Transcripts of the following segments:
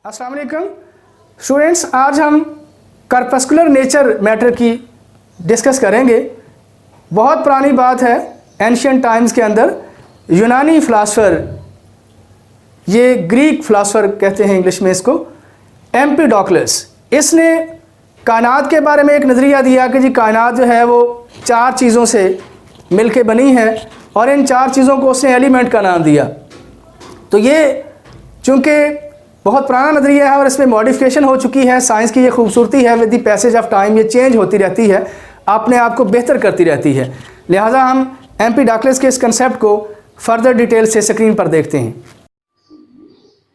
अस्सलाम वालेकुम स्टूडेंट्स, आज हम करपस्कुलर नेचर मैटर की डिस्कस करेंगे। बहुत पुरानी बात है, एंशियंट टाइम्स के अंदर यूनानी फ़िलासफ़र, ये ग्रीक फ़िलासफ़र कहते हैं इंग्लिश में इसको, एम्पीडोक्लस, इसने कायनात के बारे में एक नज़रिया दिया कि जी कायनात जो है वो चार चीज़ों से मिलके बनी है और इन चार चीज़ों को उसने एलिमेंट का नाम दिया। तो ये चूँकि बहुत पुराना नज़रिया है और इसमें मॉडिफिकेशन हो चुकी है, साइंस की ये खूबसूरती है, with the passage of time ये चेंज होती रहती है, अपने आप को बेहतर करती रहती है। लिहाजा हम एम्पीडोक्लस के इस कंसेप्ट को फर्दर डिटेल से स्क्रीन पर देखते हैं।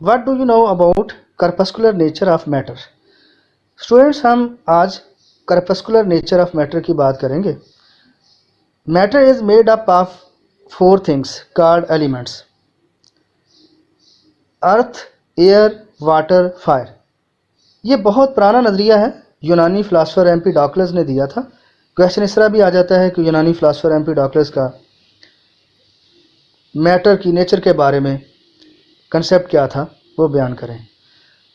What do you know about corpuscular nature of matter? Students, हम आज corpuscular nature of matter की बात करेंगे। Matter is made up of four things called elements: earth, air, water, fire. ये बहुत पुराना नज़रिया है, यूनानी फ़िलासफ़र एम्पीडोक्लस ने दिया था। क्वेश्चन इस तरह भी आ जाता है कि यूनानी फ़िलासफ़र एम्पीडोक्लस का मैटर की नेचर के बारे में कंसेप्ट क्या था वो बयान करें।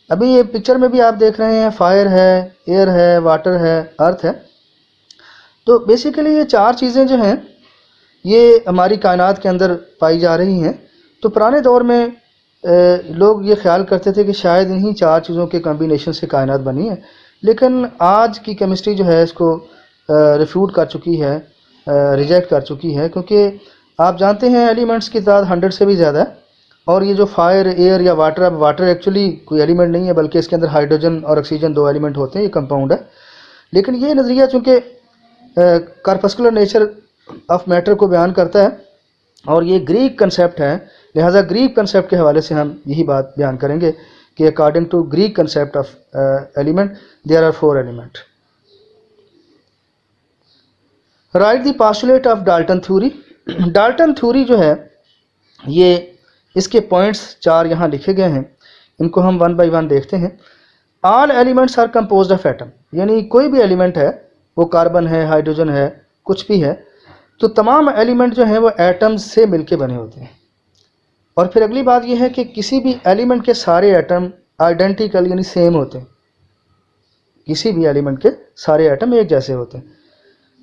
अभी ये पिक्चर में भी आप देख रहे हैं, फायर है, एयर है, वाटर है, अर्थ है। तो बेसिकली ये चार चीज़ें जो हैं ये हमारी कायनात के अंदर पाई जा रही हैं। तो पुराने दौर में लोग ये ख्याल करते थे कि शायद इन्हीं चार चीज़ों के कॉम्बिनेशन से कायनात बनी है, लेकिन आज की केमिस्ट्री जो है इसको रिफ्यूट कर चुकी है, रिजेक्ट कर चुकी है, क्योंकि आप जानते हैं एलिमेंट्स की तादाद 100 से भी ज़्यादा है। और ये जो फायर, एयर या वाटर, अब वाटर एक्चुअली कोई एलिमेंट नहीं है बल्कि इसके अंदर हाइड्रोजन और ऑक्सीजन दो एलिमेंट होते हैं, ये कंपाउंड है। लेकिन ये नज़रिया चूँकि कॉर्पस्कुलर नेचर ऑफ मैटर को बयान करता है और ये ग्रीक कंसेप्ट है, लिहाजा ग्रीक कंसेप्ट के हवाले से हम यही बात बयान करेंगे कि according to Greek concept of element there are four element. Right the postulate of Dalton theory. Dalton theory जो है ये इसके पॉइंट्स चार यहाँ लिखे गए हैं, इनको हम वन बाय वन देखते हैं। All elements are composed of atom, यानी कोई भी एलिमेंट है, वो कार्बन है, हाइड्रोजन है, कुछ भी है, तो तमाम एलिमेंट जो हैं वो एटम्स से मिलके बने होते हैं। और फिर अगली बात यह है कि किसी भी एलिमेंट के सारे एटम आइडेंटिकल यानी सेम होते हैं, किसी भी एलिमेंट के सारे एटम एक जैसे होते हैं।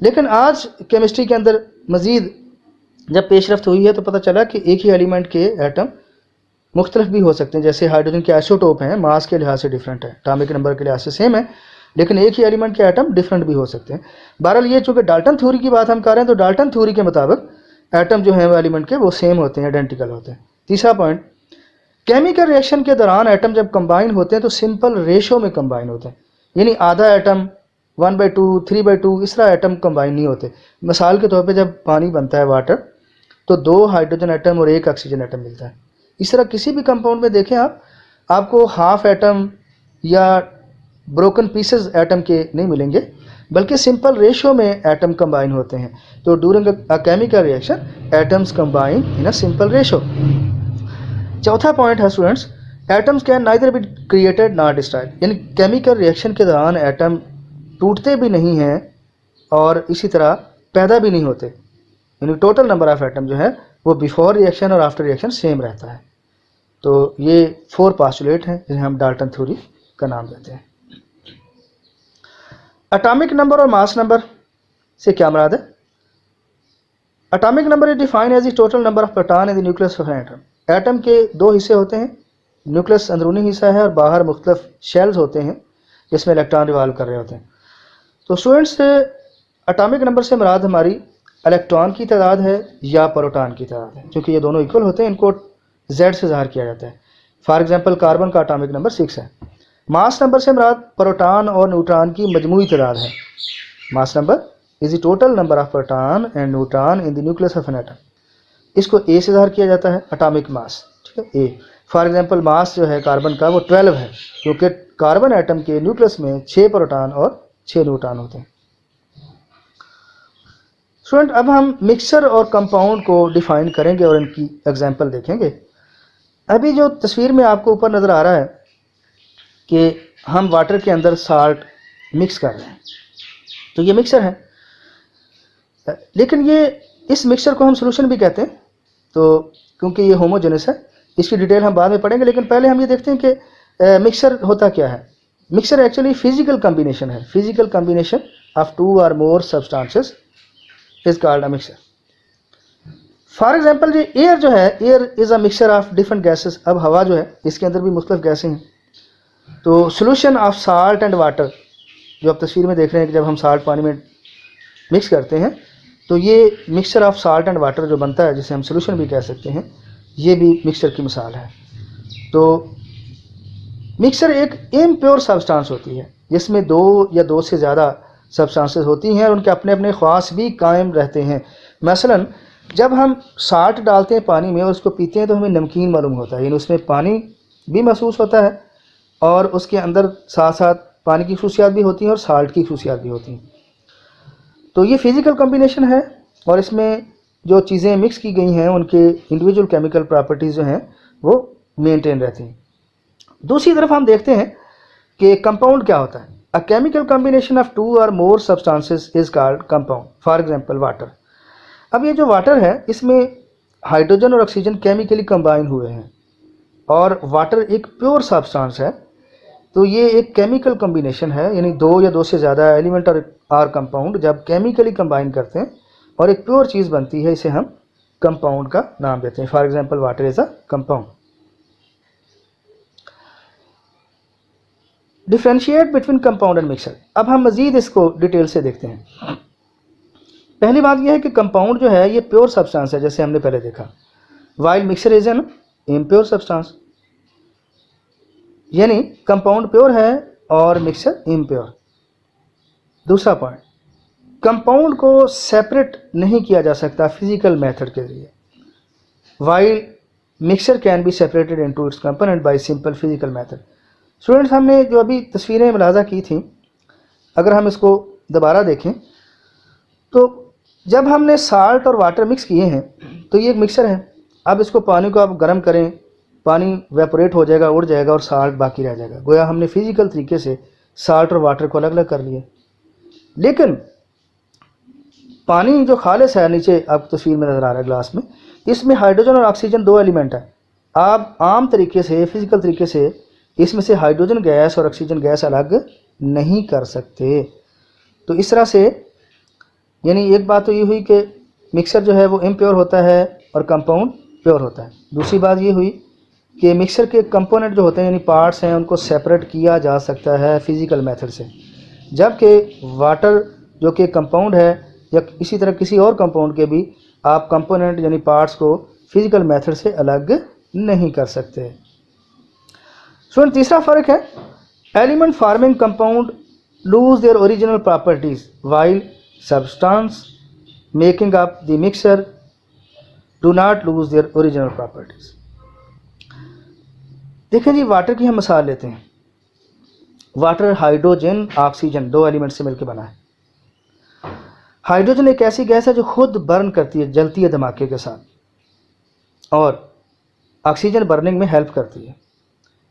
लेकिन आज केमिस्ट्री के अंदर मज़ीद जब पेशरफ्त हुई है तो पता चला कि एक ही एलिमेंट के एटम मुख्तलिफ भी हो सकते हैं। जैसे हाइड्रोजन के आइसोटोप हैं, मास के लिहाज से डिफरेंट है, एटॉमिक नंबर के लिहाज से सेम है, लेकिन एक ही एलिमेंट के एटम डिफरेंट भी हो सकते हैं। बहरहाल ये चूँकि डाल्टन थ्योरी की बात हम कर रहे हैं, तो डाल्टन थ्योरी के मुताबिक एटम जो हैं वो एलिमेंट के वो सेम होते हैं, आइडेंटिकल होते हैं। तीसरा पॉइंट, केमिकल रिएक्शन के दौरान एटम जब कंबाइन होते हैं तो सिंपल रेशो में कंबाइन होते हैं, यानी आधा एटम 1/2, 3/2 इस तरह एटम कंबाइन नहीं होते। मिसाल के तौर पे जब पानी बनता है, वाटर, तो 2 हाइड्रोजन एटम और 1 ऑक्सीजन एटम मिलता है। इस तरह किसी भी कंपाउंड में देखें आप, आपको हाफ एटम या ब्रोकन पीसेस एटम के नहीं मिलेंगे, बल्कि सिंपल रेशियो में एटम कंबाइन होते हैं। तो during a chemical reaction atoms combine in a simple ratio. चौथा पॉइंट है students, atoms can neither be created not destroyed, यानी केमिकल रिएक्शन के दौरान एटम टूटते भी नहीं हैं और इसी तरह पैदा भी नहीं होते, यानी टोटल नंबर ऑफ एटम जो है वो बिफोर रिएक्शन और आफ्टर रिएक्शन सेम रहता है। तो ये 4 पोस्टुलेट हैं जिन्हें हम डाल्टन थ्योरी का नाम देते हैं। एटॉमिक नंबर और मास नंबर से क्या मुराद है? Atomic number is defined as the total number of proton in the nucleus of an atom. Atom के 2 हिस्से होते हैं, न्यूक्लियस अंदरूनी हिस्सा है और बाहर मुख्तलिफ शेल्स होते हैं जिसमें इलेक्ट्रॉन रिवॉल्व कर रहे होते हैं। तो स्टूडेंट्स, एटॉमिक नंबर से मुराद हमारी इलेक्ट्रॉन की तादाद है या प्रोटॉन की तादाद है, क्योंकि ये दोनों इक्वल होते हैं, इनको Z से ज़ाहिर किया जाता है। फॉर एग्जांपल कार्बन का एटॉमिक नंबर 6 है। मास नंबर से मुराद प्रोटॉन और न्यूट्रॉन की मजमूई तादाद है। Mass number is the total number of proton and neutron in the nucleus of an atom. इसको A से ज़ाहिर किया जाता है, एटॉमिक मास, ठीक है, A। फॉर एग्जांपल मास जो है कार्बन का वो 12 है, क्योंकि कार्बन एटम के न्यूक्लियस में 6 प्रोटॉन और 6 न्यूट्रॉन होते हैं। स्टूडेंट, अब हम मिक्सचर और कंपाउंड को डिफाइन करेंगे और इनकी एग्जांपल देखेंगे। अभी जो तस्वीर में आपको ऊपर नज़र आ रहा है कि हम वाटर के अंदर साल्ट मिक्स कर रहे हैं, तो ये मिक्सचर है, लेकिन ये इस मिक्सचर को हम सॉल्यूशन भी कहते हैं, तो क्योंकि ये होमोजेनस है। इसकी डिटेल हम बाद में पढ़ेंगे, लेकिन पहले हम ये देखते हैं कि मिक्सर होता क्या है? मिक्सर एक्चुअली फिजिकल कॉम्बिनेशन है, फिजिकल कॉम्बिनेशन ऑफ 2 और मोर substances is called a mixer. For example जो एयर जो है, air is a mixture of different gases. अब हवा जो है इसके अंदर भी मुख्तलिफ गैसें हैं। तो solution of salt and water, जो आप तस्वीर में देख रहे हैं कि जब हम साल्ट पानी में मिक्स करते हैं तो ये mixture of salt and water जो बनता है, जिसे हम सोल्यूशन भी कह सकते हैं, ये भी मिक्सचर की मिसाल है। तो मिक्सचर एक इम्प्योर सब्सटेंस होती है जिसमें 2 या 2 से ज़्यादा सब्सटेंसेस होती हैं और उनके अपने अपने ख़ास भी कायम रहते हैं। मसलन जब हम साल्ट डालते हैं पानी में और उसको पीते हैं तो हमें नमकीन मालूम होता है, यानी उसमें पानी भी महसूस होता है और उसके अंदर साथ साथ पानी की खसूसियात भी होती हैं और साल्ट की खसूसियात भी होती हैं। तो ये फिज़िकल कॉम्बिनेशन है और इसमें जो चीज़ें मिक्स की गई हैं उनके इंडिविजुअल केमिकल प्रॉपर्टीज़ जो हैं वो मेंटेन रहती हैं। दूसरी तरफ हम देखते हैं कि कंपाउंड क्या होता है। अ केमिकल कॉम्बिनेशन ऑफ 2 और मोर substances is called compound. For example water. अब ये जो वाटर है इसमें हाइड्रोजन और ऑक्सीजन केमिकली कंबाइन हुए हैं और वाटर एक प्योर सब्सटेंस है। तो ये एक केमिकल कॉम्बिनेशन है, यानी 2 या 2 से ज़्यादा एलिमेंट और कंपाउंड जब केमिकली कंबाइन करते हैं और एक प्योर चीज़ बनती है, इसे हम कंपाउंड का नाम देते हैं। For example water is a compound. Differentiate between compound and mixer. अब हम मज़ीद इसको डिटेल से देखते हैं। पहली बात यह है कि कंपाउंड जो है ये प्योर सब्सटेंस है, जैसे हमने पहले देखा, while mixer is an impure substance, यानी कंपाउंड प्योर है और मिक्सर इम्प्योर। दूसरा पॉइंट, कंपाउंड को सेपरेट नहीं किया जा सकता फिजिकल मेथड के लिए, while mixer can be separated into its component bye simple physical method. Students, हमने जो अभी तस्वीरें मुलाजा की थी, अगर हम इसको दोबारा देखें तो जब हमने साल्ट और वाटर मिक्स किए हैं तो ये एक मिक्सर है। अब इसको पानी को आप गर्म करें, पानी वेपोरेट हो जाएगा, उड़ जाएगा और साल्ट बाकी रह जाएगा। गोया हमने फिजिकल तरीके से साल्ट और वाटर को अलग अलग कर लिए। लेकिन पानी जो खालिस है, नीचे आपको तस्वीर में नज़र आ रहा है ग्लास में, इसमें हाइड्रोजन और ऑक्सीजन 2 एलिमेंट है। आप आम तरीके से फिजिकल तरीके से इसमें से हाइड्रोजन गैस और ऑक्सीजन गैस अलग नहीं कर सकते। तो इस तरह से यानी एक बात तो ये हुई कि मिक्सर जो है वो इम्प्योर होता है और कंपाउंड प्योर होता है। दूसरी बात ये हुई कि मिक्सर के कंपोनेंट जो होते हैं यानी पार्ट्स हैं उनको सेपरेट किया जा सकता है फिजिकल मेथड से, जबकि वाटर जो कि कंपाउंड है या इसी तरह किसी और कंपाउंड के भी आप कंपोनेंट यानी पार्ट्स को फिजिकल मेथड से अलग नहीं कर सकते। स्टूडेंट, तीसरा फ़र्क है, element farming compound lose their original properties while substance making up the mixture do not lose their original properties। देखें जी, वाटर की हम मिसाल लेते हैं। वाटर हाइड्रोजन ऑक्सीजन 2 एलिमेंट से मिलकर बना है। हाइड्रोजन एक ऐसी गैस है जो खुद बर्न करती है, जलती है धमाके के साथ, और ऑक्सीजन बर्निंग में हेल्प करती है।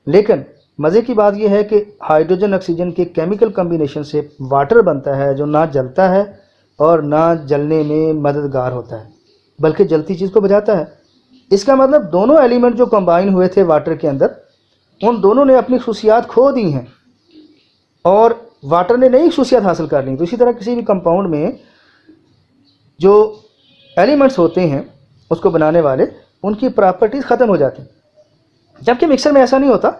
लेकिन मज़े की बात यह है कि हाइड्रोजन ऑक्सीजन के केमिकल कॉम्बिनेशन से वाटर बनता है जो ना जलता है और ना जलने में मददगार होता है, बल्कि जलती चीज़ को बुझाता है। इसका मतलब दोनों एलिमेंट जो कंबाइन हुए थे वाटर के अंदर, उन दोनों ने अपनी खसूसियात खो दी हैं और वाटर ने नई खसूसियात हासिल कर ली। तो इसी तरह किसी भी कंपाउंड में जो एलिमेंट्स होते हैं उसको बनाने वाले, उनकी प्रॉपर्टीज़ ख़त्म हो जाती हैं, जबकि मिक्सर में ऐसा नहीं होता।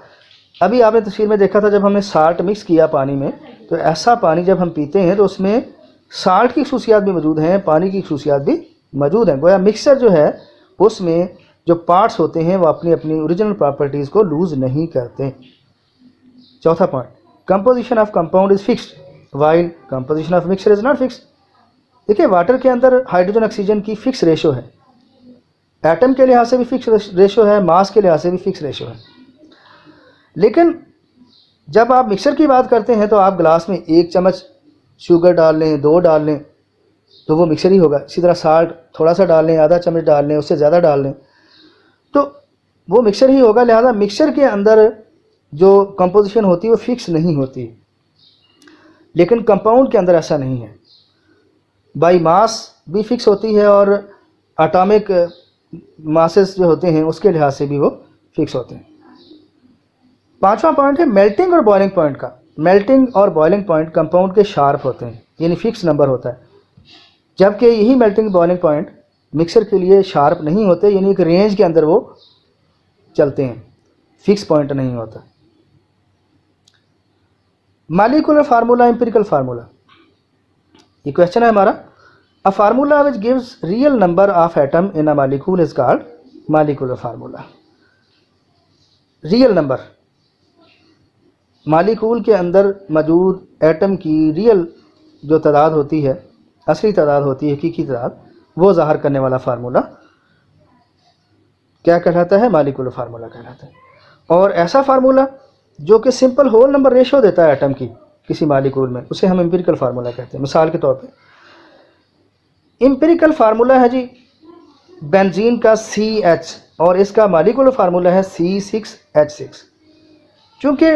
अभी आपने तस्वीर में देखा था, जब हमने साल्ट मिक्स किया पानी में, तो ऐसा पानी जब हम पीते हैं तो उसमें साल्ट की खसूसियात भी मौजूद हैं, पानी की खसूसियात भी मौजूद हैं। गोया मिक्सर जो है उसमें जो पार्ट्स होते हैं वो अपनी अपनी ओरिजिनल प्रॉपर्टीज़ को लूज़ नहीं करते। चौथा point, composition of compound is fixed while composition of mixer is not fixed. देखिए, वाटर के अंदर हाइड्रोजन ऑक्सीजन की फ़िक्स रेशो है, एटम के लिहाज से भी फिक्स रेशो है, मास के लिहाज से भी फिक्स रेशो है। लेकिन जब आप मिक्सर की बात करते हैं तो आप गिलास में 1 चम्मच शुगर डाल लें, 2 डाल लें, तो वो मिक्सर ही होगा। इसी तरह साल्ट थोड़ा सा डाल लें, आधा चम्मच डाल लें, उससे ज़्यादा डाल लें, तो वो मिक्सर ही होगा। लिहाजा मिक्सर के अंदर जो कंपोजिशन होती है वो फिक्स नहीं होती। लेकिन कंपाउंड के अंदर ऐसा नहीं है, बाई मास भी फिक्स होती है और एटॉमिक मासेस जो होते हैं उसके लिहाज से भी वो फिक्स होते हैं। 5वां पॉइंट है मेल्टिंग और बॉइलिंग पॉइंट का। मेल्टिंग और बॉइलिंग पॉइंट कंपाउंड के शार्प होते हैं, यानी फिक्स नंबर होता है, जबकि यही मेल्टिंग बॉइलिंग पॉइंट मिक्सर के लिए शार्प नहीं होते, यानी एक रेंज के अंदर वो चलते हैं, फिक्स पॉइंट नहीं होता। मॉलिक्यूलर फार्मूला, एम्पिरिकल फार्मूला, ये क्वेश्चन है हमारा। A formula which gives real number of atom in a molecule is called molecular formula. Real number, molecule के अंदर मौजूद एटम की रियल जो तादाद होती है, असली तादाद होती है, हकीकी तादाद, वो ज़ाहिर करने वाला फार्मूला क्या कहलाता है? मॉलिक्यूलर फार्मूला कहलाता है। और ऐसा फार्मूला जो कि सिंपल होल नंबर रेशो देता है एटम की किसी मॉलिक्यूल में, उसे हम एम्पिरिकल फार्मूला कहते हैं। मिसाल के तौर पे एम्पिरिकल फार्मूला है जी बेंजीन का CH और इसका मॉलिक्यूलर फार्मूला है C6H6। चूँकि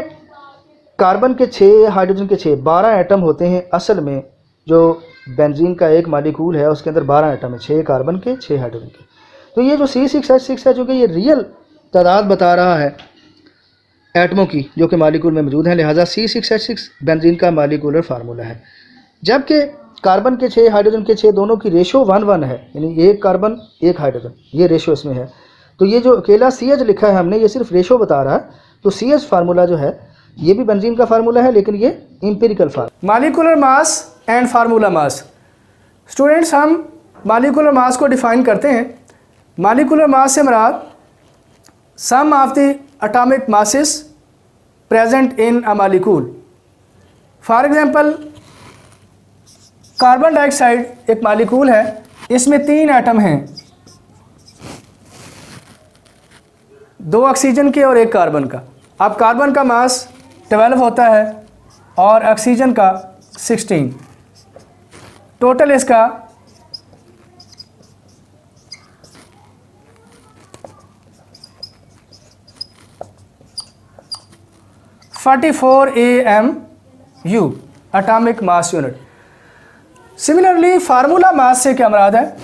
कार्बन के 6, हाइड्रोजन के 6, 12 एटम होते हैं असल में। जो बेंजीन का एक मॉलिक्यूल है उसके अंदर 12 एटम है, 6 कार्बन के, 6 हाइड्रोजन के। तो ये जो C6H6 है, चूँकि ये रियल तादाद बता रहा है एटमों की जो कि मॉलिक्यूल में मौजूद हैं, लिहाजा C6H6 बेंजीन का मॉलिक्यूलर फार्मूला है। जबकि कार्बन के 6, हाइड्रोजन के 6 दोनों की रेशो 1:1 है, यानी एक कार्बन एक हाइड्रोजन, ये रेशो इसमें है। तो ये जो अकेला CH लिखा है हमने, ये सिर्फ रेशो बता रहा है। तो CH फार्मूला जो है ये भी बेंजीन का फार्मूला है, लेकिन ये empirical formula. Molecular mass and formula mass. Students, हम मॉलिक्यूलर मास को डिफाइन करते हैं। मॉलिक्यूलर मास से मुराद sum of the atomic masses present in a molecule. For example, carbon dioxide एक मॉलिक्यूल है, इसमें 3 एटम हैं, 2 ऑक्सीजन के और 1 कार्बन का। अब कार्बन का मास 12 होता है और ऑक्सीजन का 16। टोटल इसका 44 AMU atomic mass unit. Similarly formula mass से क्या मुराद है?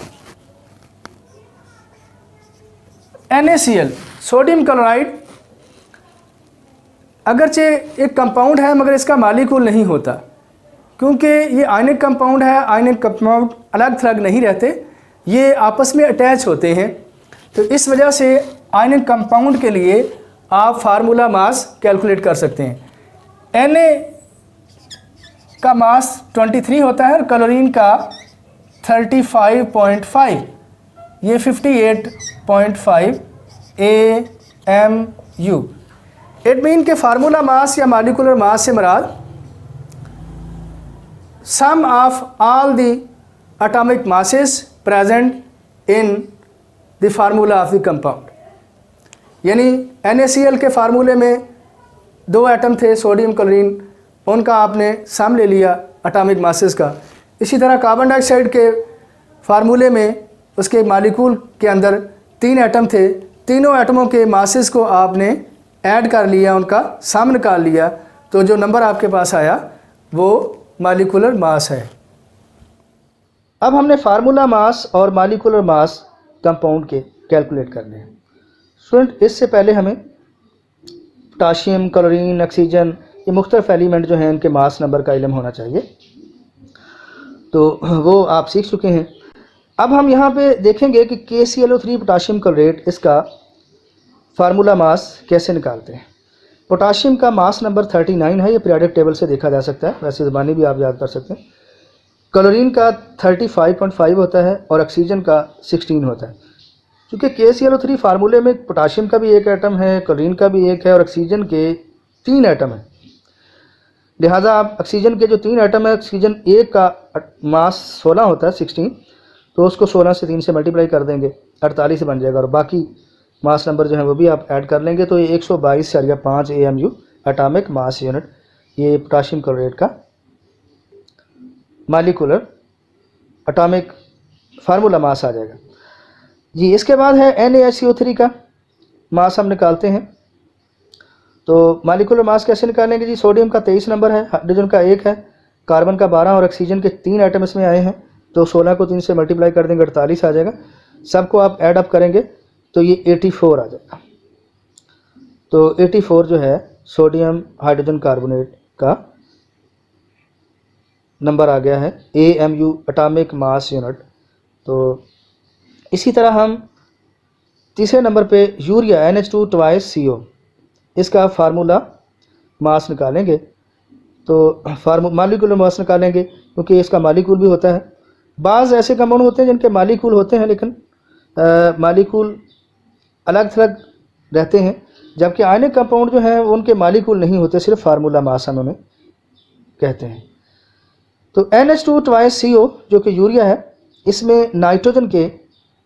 NaCl, सोडियम क्लोराइड, अगरचे एक कंपाउंड है मगर इसका मॉलिक्यूल नहीं होता, क्योंकि ये आयनिक कंपाउंड है। आयनिक कंपाउंड अलग थलग नहीं रहते, ये आपस में अटैच होते हैं। तो इस वजह से आयनिक कंपाउंड के लिए आप फार्मूला मास कैलकुलेट कर सकते हैं। Na का मास 23 होता है और क्लोरीन का 35.5, ये 58.5 AMU। इट मीन के फार्मूला मास या मॉलिक्यूलर मास से मुराद sum of all the atomic masses present in the formula of the compound. यानी NaCl के फार्मूले में 2 एटम थे, सोडियम क्लोरीन, उनका आपने सम ले लिया एटॉमिक मासेस का। इसी तरह कार्बन डाइऑक्साइड के फार्मूले में उसके मॉलिक्यूल के अंदर 3 एटम थे, तीनों एटमों के मासेस को आपने ऐड कर लिया, उनका सम निकाल लिया, तो जो नंबर आपके पास आया वो मॉलिक्यूलर मास है। अब हमने फार्मूला मास और मॉलिक्यूलर मास कंपाउंड के कैलकुलेट करने हैं। स्टूडेंट, इससे पहले हमें पोटाशियम, क्लोरीन, ऑक्सीजन, ये मुख्तलिफ एलिमेंट जो हैं इनके मास नंबर का इल्म होना चाहिए, तो वो आप सीख चुके हैं। अब हम यहाँ पे देखेंगे कि KClO3 पोटाशियम क्लोरेट, इसका फार्मूला मास कैसे निकालते हैं। पोटाशियम का मास नंबर 39 है, ये पीरियोडिक टेबल से देखा जा सकता है, वैसे ज़बानी भी आप याद कर सकते हैं। क्लोरीन का 35.5 होता है और ऑक्सीजन का 16 होता है। क्योंकि KClO3 फार्मूले में पोटाशियम का भी 1 एटम है, क्लोरीन का भी 1 है और ऑक्सीजन के 3 एटम है, लिहाजा आप ऑक्सीजन के जो 3 एटम है, ऑक्सीजन 1 का मास 16 होता है, 16, तो उसको 16 से 3 से मल्टीप्लाई कर देंगे, 48 बन जाएगा, और बाकी मास नंबर जो है वो भी आप ऐड कर लेंगे, तो ये 122.5 AMU एटॉमिक मास यूनिट, ये पोटाशियम क्लोरेट का मॉलिक्यूलर एटॉमिक फार्मूला मास आ जाएगा जी। इसके बाद है NaCO3 का मास हम निकालते हैं। तो मॉलिक्यूलर मास कैसे निकालेंगे जी? सोडियम का 23 नंबर है, हाइड्रोजन का 1 है, कार्बन का 12 और ऑक्सीजन के 3 एटम इसमें आए हैं, तो 16 को 3 से मल्टीप्लाई कर देंगे, 48 आ जाएगा। सबको आप ऐड अप करेंगे तो ये 84 आ जाएगा। तो 84 जो है सोडियम हाइड्रोजन कार्बोनेट का नंबर आ गया है AMU, एटॉमिक मास यूनिट। तो इसी तरह हम तीसरे नंबर पे यूरिया NH2 ट्वाइस CO, इसका फार्मूला मास निकालेंगे। तो मालिकुलर मास निकालेंगे क्योंकि इसका मालिकूल भी होता है। बाज़ ऐसे कंपाउंड होते हैं जिनके मालिकूल होते हैं लेकिन मालिकूल अलग थलग रहते हैं, जबकि आयनिक कंपाउंड जो हैं उनके मालिकूल नहीं होते, सिर्फ फार्मूला मास हम उन्हें कहते हैं। तो NH2 ट्वाइस CO जो कि यूरिया है, इसमें नाइट्रोजन के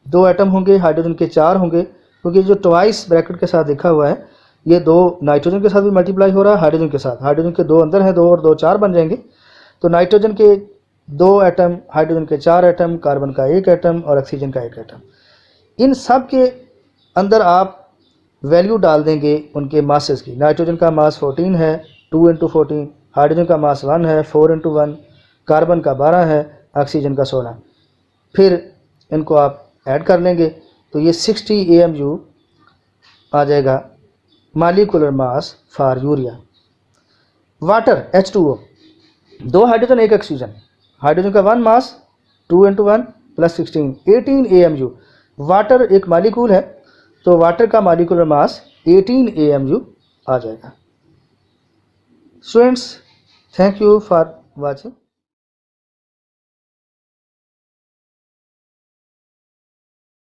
2 एटम होंगे, हाइड्रोजन के 4 होंगे, क्योंकि जो ट्वाइस ब्रैकेट के साथ लिखा हुआ है ये 2 नाइट्रोजन के साथ भी मल्टीप्लाई हो रहा है, हाइड्रोजन के साथ। हाइड्रोजन के 2 अंदर हैं, 2 और 2 4 बन जाएंगे। तो नाइट्रोजन के 2 एटम, हाइड्रोजन के 4 एटम, कार्बन का 1 एटम और ऑक्सीजन का 1 एटम। इन सब के अंदर आप वैल्यू डाल देंगे उनके मासेस की। नाइट्रोजन का मास 14 है, 2 × 14, हाइड्रोजन का मास 1 है, 4 × 1, कार्बन का 12 है, ऑक्सीजन का 16। फिर इनको आप ऐड कर लेंगे तो ये 60 AMU आ जाएगा molecular mass for urea. Water H2O, 2 hydrogen 1 oxygen, hydrogen का 1 मास, 2 × 1 + 16, 18 AMU। वाटर एक मालिकूल है तो वाटर का मालिकुलर मास 18 AMU आ जाएगा। Students, thank you for watching.